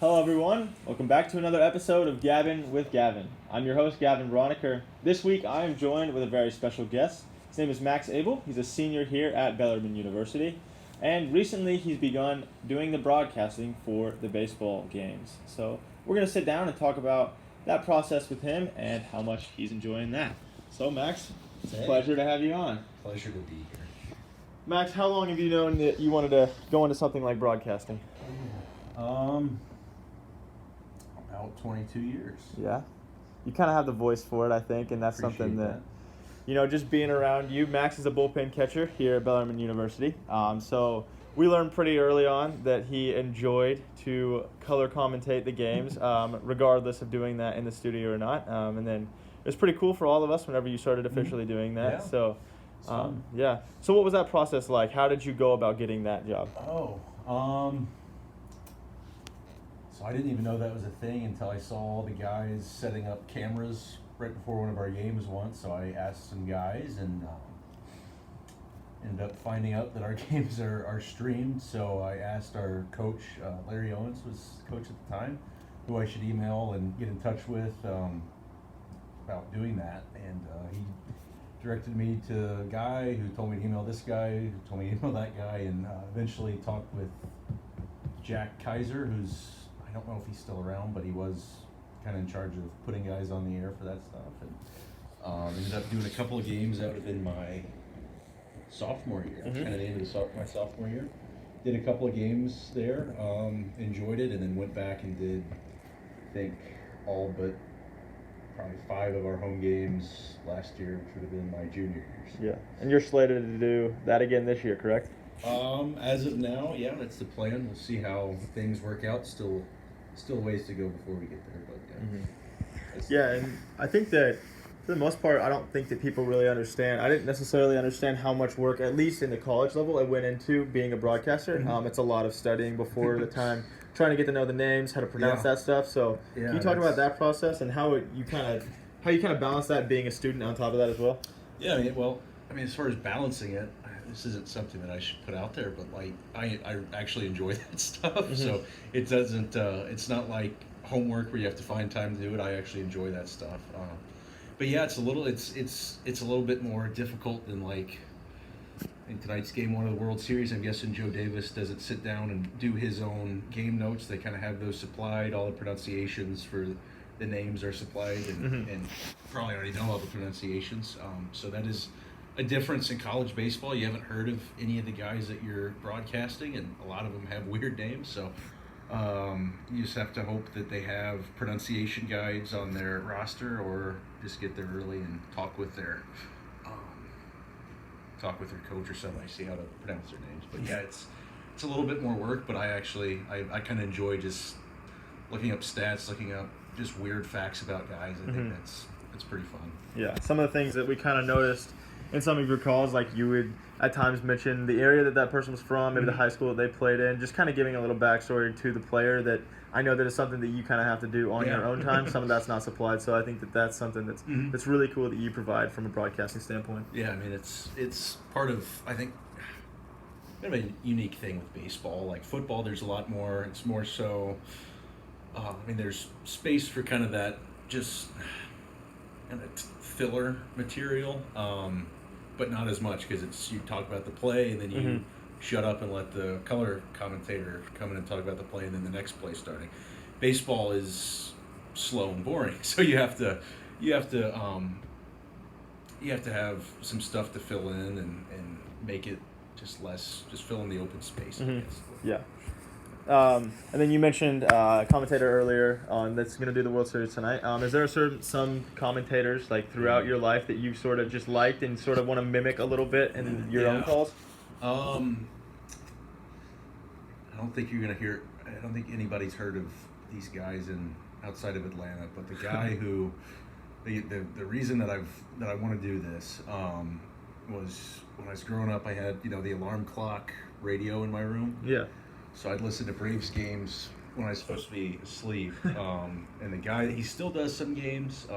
Hello, everyone. Welcome back to another episode of Gabbin with Gavin. I'm your host, Gavin Broniker. This week, I am joined with a very special guest. His name is Max Abel. He's a senior here at Bellarmine University, and recently he's begun doing the broadcasting for the baseball games. So we're going to sit down and talk about that process with him and how much he's enjoying that. So, Max, it's a pleasure to have you on. Pleasure to be here. Max, how long have you known that you wanted to go into something like broadcasting? About 22 years. Yeah. You kind of have the voice for it, I think, and that's Appreciate something that, just being around you. Max is a bullpen catcher here at Bellarmine University. So we learned pretty early on that he enjoyed to color commentate the games, regardless of doing that in the studio or not. And then it was pretty cool for all of us whenever you started officially doing that. Yeah. So, yeah. So what was that process like? How did you go about getting that job? So I didn't even know that was a thing until I saw all the guys setting up cameras right before one of our games once. So I asked some guys and ended up finding out that our games are streamed. So I asked our coach, Larry Owens was coach at the time, who I should email and get in touch with about doing that. And he directed me to a guy who told me to email this guy, who told me to email that guy, and eventually talked with Jack Kaiser, who's, I don't know if he's still around, but he was kind of in charge of putting guys on the air for that stuff. And ended up doing a couple of games. That would have been my sophomore year, kind of the end of my sophomore year. Did a couple of games there, enjoyed it, and then went back and did, I think, all but probably 5 of our home games last year, which would have been my junior years. Yeah. And you're slated to do that again this year, correct? As of now, yeah, that's the plan. We'll see how things work out. Still ways to go before we get there, but Yeah, and I think that for the most part, I don't think that people really understand. I didn't necessarily understand how much work, at least in the college level, it went into being a broadcaster. It's a lot of studying before the time, trying to get to know the names, how to pronounce that stuff. So can you talk about that process and how you kind of balance that being a student on top of that as well? Yeah, as far as balancing it, this isn't something that I should put out there, but like I actually enjoy that stuff. So it doesn't. It's not like homework where you have to find time to do it. I actually enjoy that stuff. But yeah, it's a little bit more difficult than like in tonight's game 1 of the World Series. I'm guessing Joe Davis doesn't sit down and do his own game notes. They kind of have those supplied. All the pronunciations for the names are supplied, and probably already know all the pronunciations. So that is a difference in college baseball. You haven't heard of any of the guys that you're broadcasting, and a lot of them have weird names. So you just have to hope that they have pronunciation guides on their roster, or just get there early and talk with their coach or something. I see how to pronounce their names. But yeah, it's a little bit more work, but I kind of enjoy just looking up stats, looking up just weird facts about guys. I think that's pretty fun. Yeah, some of the things that we kind of noticed in some of your calls, like you would at times mention the area that person was from, maybe the high school that they played in, just kind of giving a little backstory to the player. That I know that is something that you kind of have to do on your own time. Some of that's not supplied, so I think that's something that's really cool that you provide from a broadcasting standpoint. Yeah, it's part of, I think, kind of a unique thing with baseball. Like football, there's a lot more. It's more so, there's space for kind of that just kind of filler material, but not as much, because you talk about the play and then you shut up and let the color commentator come in and talk about the play, and then the next play starting. Baseball is slow and boring, so you have to have some stuff to fill in and make it just fill in the open space. I guess. Yeah. And then you mentioned a commentator earlier on that's going to do the World Series tonight. Is there some commentators like throughout your life that you sort of just liked and sort of want to mimic a little bit in your own calls? I don't think you're going to hear. I don't think anybody's heard of these guys outside of Atlanta. But the guy who, the reason that I want to do this was when I was growing up. I had the alarm clock radio in my room. Yeah. So I'd listen to Braves games when I was supposed to be asleep. And the guy, he still does some games.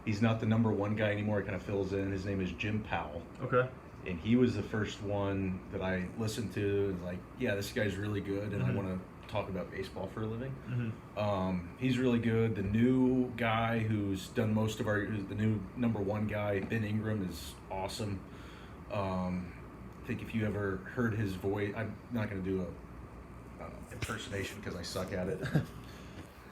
He's not the number 1 guy anymore. He kind of fills in. His name is Jim Powell. Okay. And he was the first one that I listened to. Like, yeah, this guy's really good, and I want to talk about baseball for a living. Mm-hmm. He's really good. The new guy who's done most of the new number one guy, Ben Ingram, is awesome. I think if you ever heard his voice, I'm not going to do a impersonation because I suck at it.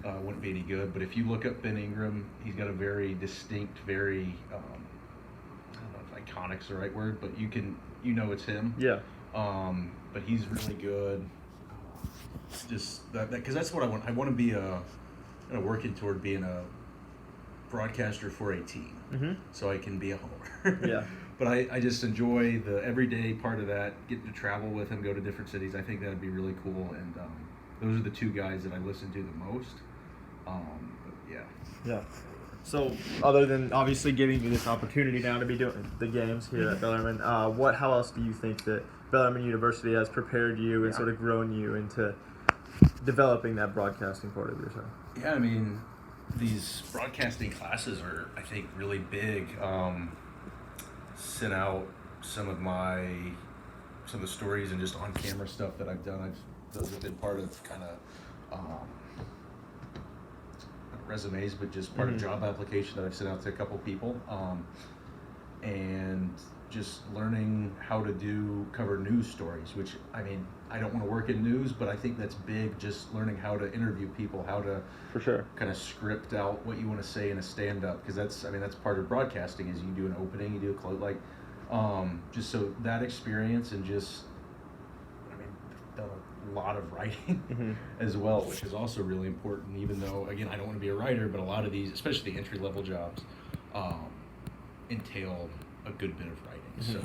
Wouldn't be any good. But if you look up Ben Ingram, he's got a very distinct, very I don't know if iconic's the right word, but you know it's him. Yeah. But he's really good. Just that because that's what I want. I want to be working toward being a broadcaster for a team, so I can be a homer. Yeah. But I just enjoy the everyday part of that, getting to travel with him, go to different cities. I think that would be really cool, and those are the two guys that I listen to the most. But yeah. Yeah. So, other than obviously giving you this opportunity now to be doing the games here at Bellarmine, how else do you think that Bellarmine University has prepared you and sort of grown you into developing that broadcasting part of yourself? Yeah, I mean, these broadcasting classes are, I think, really big. Sent out some of the stories and just on camera stuff that I've done. Those have been part of kind of resumes, but just part of job application that I've sent out to a couple people, and just learning how to cover news stories, which, I mean, I don't want to work in news, but I think that's big, just learning how to interview people, how to For sure. kind of script out what you want to say in a stand-up, because that's part of broadcasting is you do an opening, you do a close, just so that experience, and just, I mean, done a lot of writing as well, which is also really important, even though, again, I don't want to be a writer, but a lot of these, especially the entry-level jobs, entail a good bit of writing. So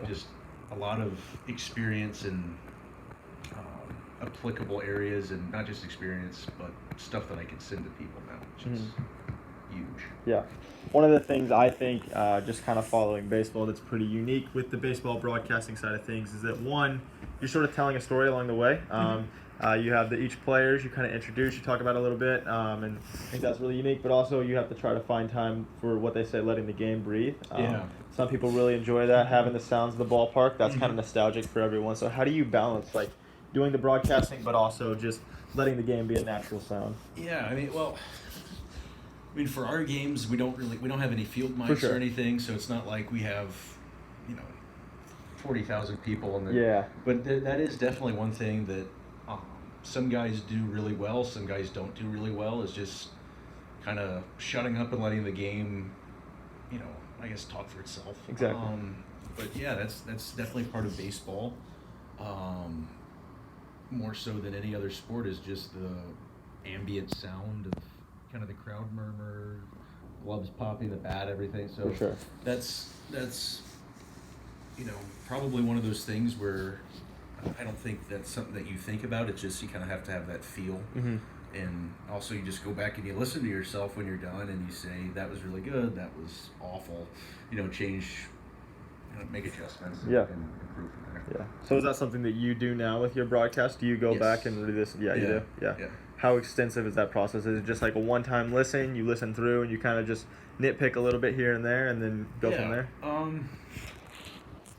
just a lot of experience in applicable areas, and not just experience, but stuff that I can send to people now, which is huge. Yeah. One of the things I think, just kind of following baseball, that's pretty unique with the baseball broadcasting side of things is that, one, you're sort of telling a story along the way. You have each players you kind of introduce, you talk about a little bit, and I think that's really unique, but also you have to try to find time for what they say, letting the game breathe. Some people really enjoy that, having the sounds of the ballpark. That's kind of nostalgic for everyone. So how do you balance, like, doing the broadcasting, but also just letting the game be a natural sound? Yeah, I mean, for our games, we don't have any field mics or anything, so it's not like we have, 40,000 people. But that is definitely one thing that some guys do really well, some guys don't do really well, is just kind of shutting up and letting the game, I guess, talk for itself. Exactly. But yeah, that's definitely part of baseball. More so than any other sport is just the ambient sound of kind of the crowd murmur, gloves popping, the bat, everything. So For sure. That's probably one of those things where I don't think that's something that you think about. It's just you kind of have to have that feel. And also you just go back and you listen to yourself when you're done and you say, that was really good, that was awful, change, make adjustments and improve from there. Yeah. So is that something that you do now with your broadcast? Do you go back and read this? Yeah, you do? Yeah. How extensive is that process? Is it just like a one-time listen, you listen through and you kind of just nitpick a little bit here and there and then go from there?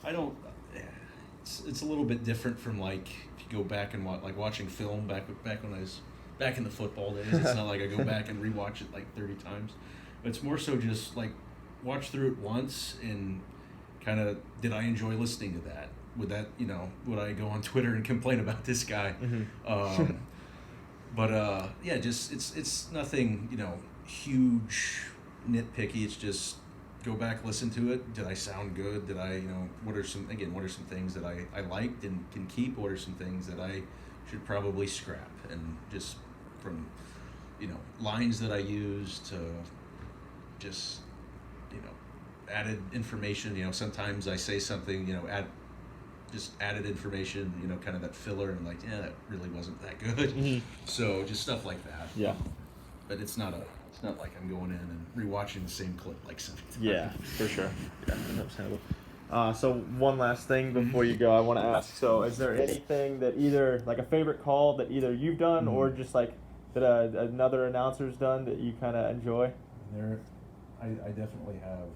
I don't, it's a little bit different from, like, if you go back and watching film back when I was back in the football days. It's not like I go back and rewatch it like 30 times. But it's more so just like watch through it once and kind of, did I enjoy listening to that? Would that, would I go on Twitter and complain about this guy? But just it's nothing, huge nitpicky. It's just go back, listen to it. Did I sound good? Did I, what are some things that I liked and can keep? What are some things that I should probably scrap? And just from, lines that I use to just, added information. Sometimes I say something, added information, kind of that filler, and like, that really wasn't that good. So just stuff like that. Yeah. But it's not like I'm going in and rewatching the same clip like 7 times. Yeah, for sure. Yeah, understandable. So one last thing before you go, I want to ask. So, is there anything that either, like, a favorite call that either you've done or just like that another announcer's done that you kind of enjoy? I definitely have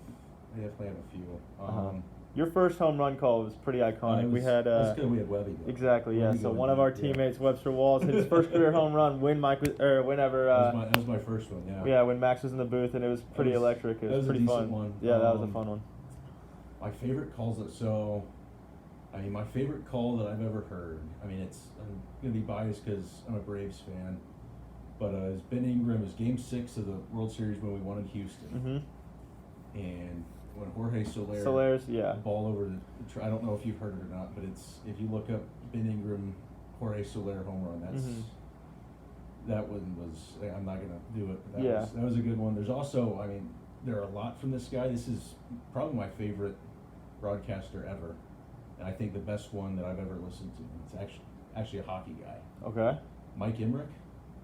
a few. Your first home run call was pretty iconic. We had that's good. We had Webby. Though. exactly, yeah. Webby So going one of our deep, yeah. teammates, Webster Walls, hit his first career home run whenever. That was my first one. Yeah. Yeah, when Max was in the booth, and it was pretty electric. It was pretty fun. One. Yeah, that was a fun one. My favorite calls my favorite call that I've ever heard. I'm gonna be biased because I'm a Braves fan, but it was Ben Ingram. It was Game 6 of the World Series when we won in Houston, and when Jorge Soler yeah. ball over I don't know if you've heard it or not, but if you look up Ben Ingram, Jorge Soler home run, that one was, I'm not gonna do it. But that was a good one. There's also, there are a lot from this guy. This is probably my favorite broadcaster ever, and I think the best one that I've ever listened to. It's actually a hockey guy. Okay. Mike Emmerich.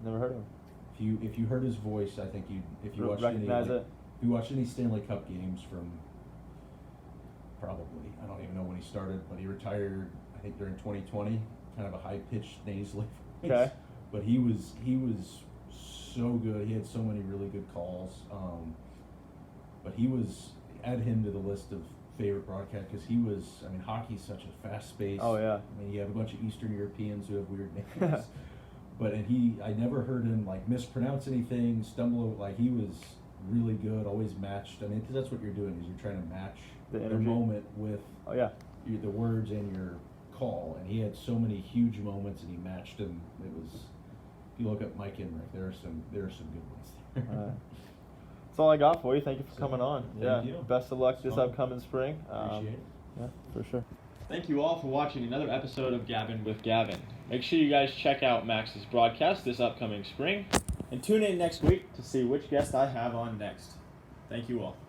Never heard of him. If you heard his voice, I think if you watched any Stanley Cup games from, probably, I don't even know when he started, but he retired, I think during 2020, kind of a high-pitched nasally voice. Okay. But he was so good. He had so many really good calls. But add him to the list of favorite broadcast because hockey's such a fast space. Oh yeah. You have a bunch of Eastern Europeans who have weird names. But I never heard him mispronounce anything, stumble. He was really good, always matched. Because that's what you're doing is you're trying to match the moment with the words and your call. And he had so many huge moments, and he matched them. It was. If you look up Mike Emmerich, there are some good ones there. That's all I got for you. Thank you for coming on. Thank you. Best of luck this upcoming spring. Appreciate it. Yeah, for sure. Thank you all for watching another episode of Gabbin with Gavin. Make sure you guys check out Max's broadcast this upcoming spring. And tune in next week to see which guest I have on next. Thank you all.